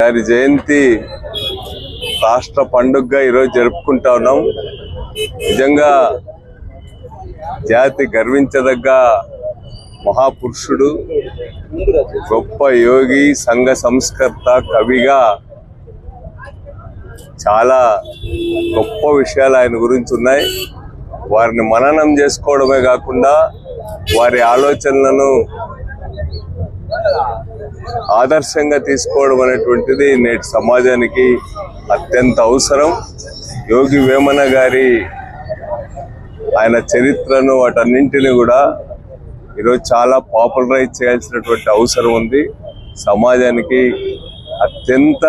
గారి జయంతి రాష్ట్ర పండుగగా ఈరోజు జరుపుకుంటా ఉన్నాం. నిజంగా జాతి గర్వించదగ్గ మహాపురుషుడు, గొప్ప యోగి, సంఘ సంస్కర్త, కవిగా చాలా గొప్ప విషయాలు ఆయన గురించి ఉన్నాయి. వారిని మననం చేసుకోవడమే కాకుండా వారి ఆలోచనలను ఆదర్శంగా తీసుకోవడం అనేటువంటిది నేటి సమాజానికి అత్యంత అవసరం. యోగి వేమన గారి ఆయన చరిత్రను వాటన్నింటినీ కూడా ఈరోజు చాలా పాపులరైజ్ చేయాల్సినటువంటి అవసరం ఉంది. సమాజానికి అత్యంత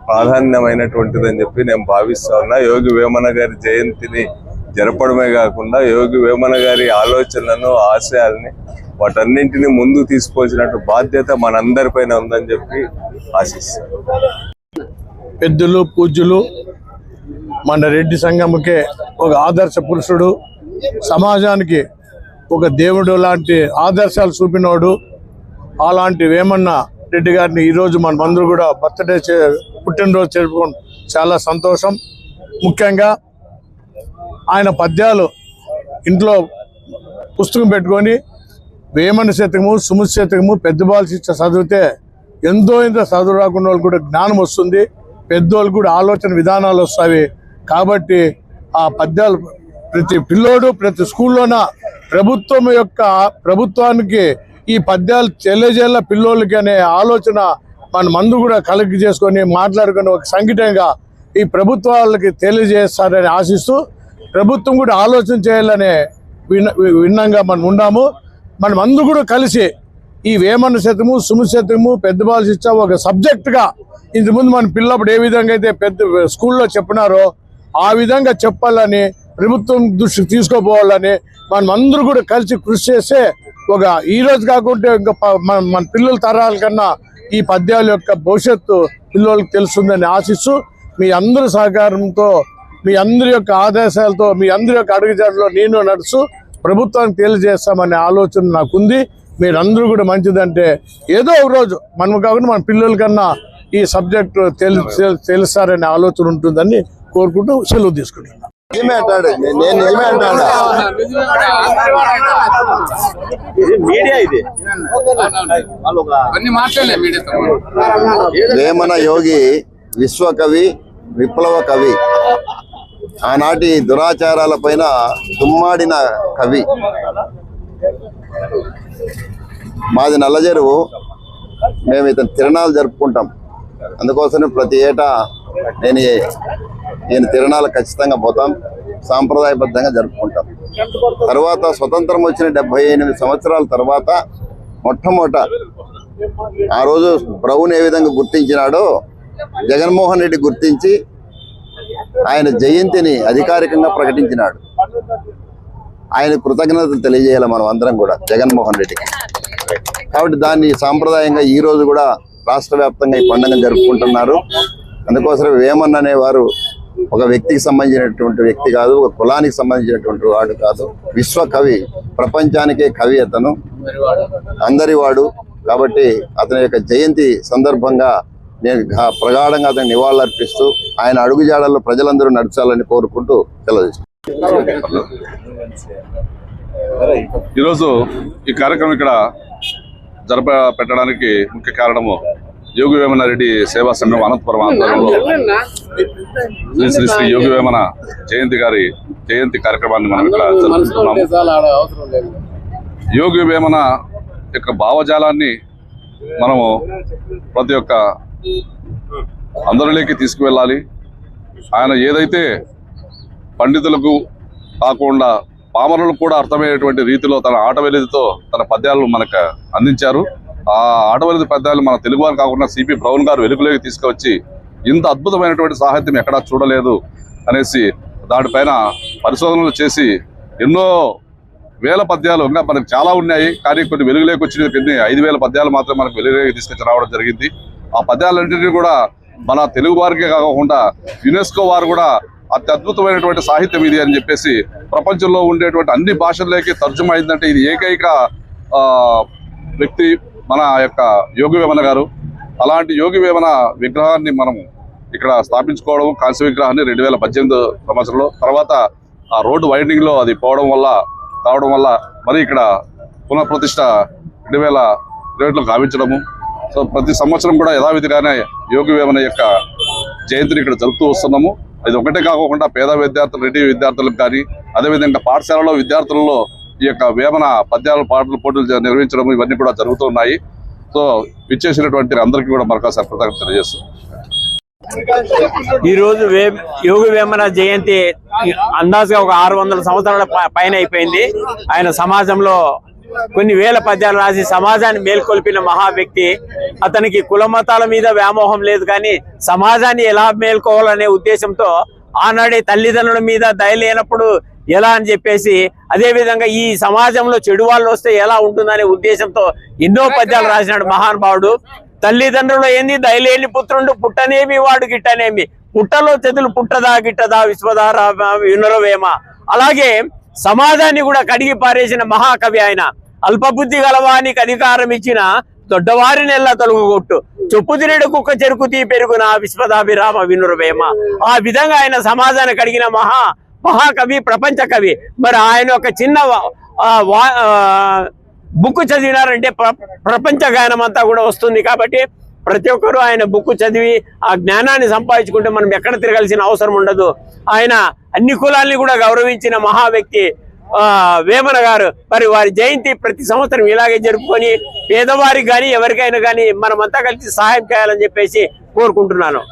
ప్రాధాన్యమైనటువంటిది అని చెప్పి నేను భావిస్తా ఉన్నా. యోగి వేమన గారి జయంతిని జరపడమే కాకుండా యోగి వేమన గారి ఆలోచనలను, ఆశయాల్ని వాటన్నింటినీ ముందు తీసుకోవాల్సినట్టు బాధ్యత మనందరిపైన ఉందని చెప్పి ఆశిస్తాను. పెద్దలు, పూజ్యులు, మన రెడ్డి సంఘముకే ఒక ఆదర్శ పురుషుడు, సమాజానికి ఒక దేవుడు లాంటి ఆదర్శాలు చూపినోడు. అలాంటి వేమన్న రెడ్డి గారిని ఈరోజు మనమందరూ కూడా పుట్టినరోజు జరుపుకోవడం చాలా సంతోషం. ముఖ్యంగా ఆయన పద్యాలు ఇంట్లో పుస్తకం పెట్టుకొని వేమన శతకము, సుమతి శతకము, పెద్ద బాల శిక్ష చదివితే ఎంతో చదువు రాకుండా వాళ్ళు కూడా జ్ఞానం వస్తుంది, పెద్దోళ్ళు కూడా ఆలోచన విధానాలు వస్తాయి. కాబట్టి ఆ పద్యాలు ప్రతి పిల్లోడు, ప్రతి స్కూల్లోన ప్రభుత్వానికి ఈ పద్యాలు తెలియజేయాల పిల్లోళ్ళకి అనే ఆలోచన మందు కూడా కలెక్ట్ చేసుకొని మాట్లాడుకొని ఒక సంఘటనగా ఈ ప్రభుత్వాలకి తెలియజేస్తారని ఆశిస్తూ ప్రభుత్వం కూడా ఆలోచన చేయాలనే విన్నంగా మనం ఉన్నాము. మనం అందరూ కూడా కలిసి ఈ వేమన శతము, సుమతి శతము, పెద్ద బాల శిక్ష ఒక సబ్జెక్టుగా ఇంతకుముందు మన పిల్లప్పుడు ఏ విధంగా అయితే పెద్ద స్కూల్లో చెప్పినారో ఆ విధంగా చెప్పాలని, ప్రభుత్వం దృష్టికి తీసుకోపోవాలని మనం అందరూ కూడా కలిసి కృషి చేస్తే ఒక ఈ రోజు కాకుంటే ఇంకా మన పిల్లల తరాల కన్నా ఈ పద్యాల యొక్క భవిష్యత్తు పిల్లలకు తెలుస్తుందని ఆశిస్తూ మీ అందరి సహకారంతో, మీ అందరి యొక్క ఆదేశాలతో, మీ అందరి యొక్క అడుగుజాడలో నేను నడుస్తూ ప్రభుత్వానికి తెలియజేస్తామనే ఆలోచన నాకుంది. మీరందరూ కూడా మంచిదంటే ఏదో ఒక రోజు మనం కాకుండా మన పిల్లల కన్నా ఈ సబ్జెక్టు తెలుస్తారనే ఆలోచన ఉంటుందని కోరుకుంటూ సెలవు తీసుకుంటున్నాను. వేమన యోగి విశ్వకవి, విప్లవ కవి, ఆనాటి దురాచారాల పైన దుమ్మాడిన కవి. మాది నల్లజెరువు. మేము ఇతను తిరణాలు జరుపుకుంటాం. అందుకోసమే ప్రతి ఏటా నేను తిరణాలు ఖచ్చితంగా పోతాం, సాంప్రదాయబద్ధంగా జరుపుకుంటాం. తర్వాత స్వతంత్రం వచ్చిన 78 సంవత్సరాల తర్వాత మొట్టమొదట ఆ రోజు బ్రౌన్ ఏ విధంగా గుర్తించినాడో జగన్మోహన్ రెడ్డి గుర్తించి ఆయన జయంతిని అధికారికంగా ప్రకటించినాడు. ఆయన కృతజ్ఞతలు తెలియజేయాలి మనం అందరం కూడా జగన్మోహన్ రెడ్డికి. కాబట్టి దాన్ని సాంప్రదాయంగా ఈ రోజు కూడా రాష్ట్ర వ్యాప్తంగా ఈ పండుగ జరుపుకుంటున్నారు. అందుకోసం వేమన్న అనేవారు ఒక వ్యక్తికి సంబంధించినటువంటి వ్యక్తి కాదు, ఒక కులానికి సంబంధించినటువంటి వాడు కాదు, విశ్వకవి, ప్రపంచానికే కవి అతను, అందరివాడు. కాబట్టి అతని యొక్క జయంతి సందర్భంగా నేను ప్రగాఢంగా అతనికి నివాళులర్పిస్తూ ఆయన అడుగుజాడల్లో ప్రజలందరూ నడచాలని కోరుకుంటూ సెలవు. ఈరోజు ఈ కార్యక్రమం ఇక్కడ పెట్టడానికి ముఖ్య కారణము యోగి వేమన రెడ్డి సేవా సంఘం అనంతపురం ఆధ్వర్యంలో శ్రీ శ్రీ యోగి వేమన జయంతి కార్యక్రమాన్ని మనం ఇక్కడ జరుపుకుంటున్నాము. యోగి వేమన యొక్క భావజాలాన్ని మనము ప్రతి ఒక్క అందరిలోకి తీసుకువెళ్ళాలి. ఆయన ఏదైతే పండితులకు కాకుండా పామరులకు కూడా అర్థమయ్యేటువంటి రీతిలో తన ఆటవెలిదితో తన పద్యాలను మనకు అందించారు. ఆ ఆటవెలిది పద్యాలు మన తెలుగువారు కాకుండా సిపి బ్రౌన్ గారు వెలుగులోకి తీసుకువచ్చి ఇంత అద్భుతమైనటువంటి సాహిత్యం ఎక్కడా చూడలేదు అనేసి దానిపైన పరిశోధనలు చేసి ఎన్నో వేల పద్యాలు ఇంకా మనకు చాలా ఉన్నాయి, కానీ కొన్ని వెలుగులోకి వచ్చిన 5,000 పద్యాలు మాత్రం మనకు వెలుగులోకి తీసుకొచ్చి రావడం జరిగింది. ఆ పద్యాలన్నింటినీ కూడా మన తెలుగు వారికే కాకుండా యునెస్కో వారు కూడా అత్యద్భుతమైనటువంటి సాహిత్యం ఇది అని చెప్పేసి ప్రపంచంలో ఉండేటువంటి అన్ని భాషల్లోకి తర్జుమా అయిందంటే ఇది ఏకైక వ్యక్తి మన యొక్క యోగి వేమన గారు. అలాంటి యోగి వేమన విగ్రహాన్ని మనం ఇక్కడ స్థాపించుకోవడం, కాంస్య విగ్రహాన్ని 2018 సంవత్సరంలో, తర్వాత ఆ రోడ్డు వైండింగ్ లో అది పోవడం వల్ల కావడం వల్ల మరి ఇక్కడ పునఃప్రతిష్ఠ 2020లో గావించడము. సో ప్రతి సంవత్సరం కూడా యథావిధిగానే యోగి వేమన యొక్క జయంతిని ఇక్కడ జరుపుతూ వస్తున్నాము. ఇది ఒకటే కాకుండా పేద విద్యార్థులు, రెడ్డి విద్యార్థులకు కానీ, అదేవిధంగా పాఠశాలలో విద్యార్థులలో ఈ యొక్క వేమన పద్యాల పాటలు పోటీలు నిర్వహించడం ఇవన్నీ కూడా జరుగుతూ ఉన్నాయి. సో విచ్చేసినటువంటి అందరికీ కూడా మరొకసారి కృతజ్ఞతలు తెలియజేస్తున్నాం. ఈ రోజు యోగి వేమన జయంతి అందాజుగా ఒక 600 సంవత్సరాల పైన అయిపోయింది. ఆయన సమాజంలో కొన్ని వేల పద్యాలు రాసి సమాజాన్ని మేల్కొల్పిన మహా వ్యక్తి. అతనికి కుల మతాల మీద వ్యామోహం లేదు, కానీ సమాజాన్ని ఎలా మేల్కోవాలనే ఉద్దేశంతో ఆనాడే తల్లిదండ్రుల మీద దయ లేనప్పుడు ఎలా అని చెప్పేసి, అదే విధంగా ఈ సమాజంలో చెడు వాళ్ళు వస్తే ఎలా ఉంటుందనే ఉద్దేశంతో ఎన్నో పద్యాలు రాసినాడు మహానుభావుడు. తల్లిదండ్రులు ఏంది దయలేని పుత్రుండు, పుట్టనేమి వాడు గిట్టనేమి, పుట్టలో తెదులు పుట్టదా గిట్టదా విశ్వధార వినురవేమ. అలాగే సమాజాన్ని కూడా కడిగి పారేసిన మహాకవి ఆయన. అల్పబుద్ధి గలవానికి అధికారం ఇచ్చిన దొడ్డవారిని ఎల్లా తొలగొట్టు, చొప్పు తినడు కుక్క చెరుకు తీ పెరుగున విశ్వదాభిరామ వినురవేమ. ఆ విధంగా ఆయన సమాజాన్ని కడిగిన మహాకవి, ప్రపంచ కవి. మరి ఆయన ఒక చిన్న బుక్ చదివినారంటే ప్రపంచ గానం అంతా కూడా వస్తుంది. కాబట్టి ప్రతి ఒక్కరూ ఆయన బుక్ చదివి ఆ జ్ఞానాన్ని సంపాదించుకుంటే మనం ఎక్కడ తిరగాల్సిన అవసరం ఉండదు. ఆయన అన్ని కులాల్ని కూడా గౌరవించిన మహా వ్యక్తి వేమన గారు. మరి వారి జయంతి ప్రతి సంవత్సరం ఇలాగే జరుపుకొని పేదవారికి కానీ ఎవరికైనా కానీ మనమంతా కలిసి సహాయం చేయాలని చెప్పేసి కోరుకుంటున్నాను.